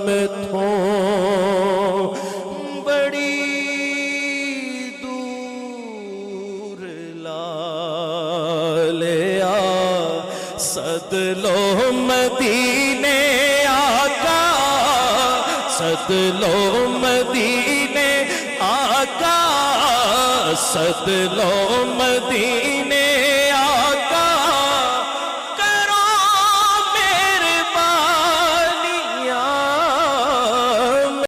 میں تھوں بڑی دور لالیا صد لو مدینے آقا صد لو مدینے آقا صد لو مدینے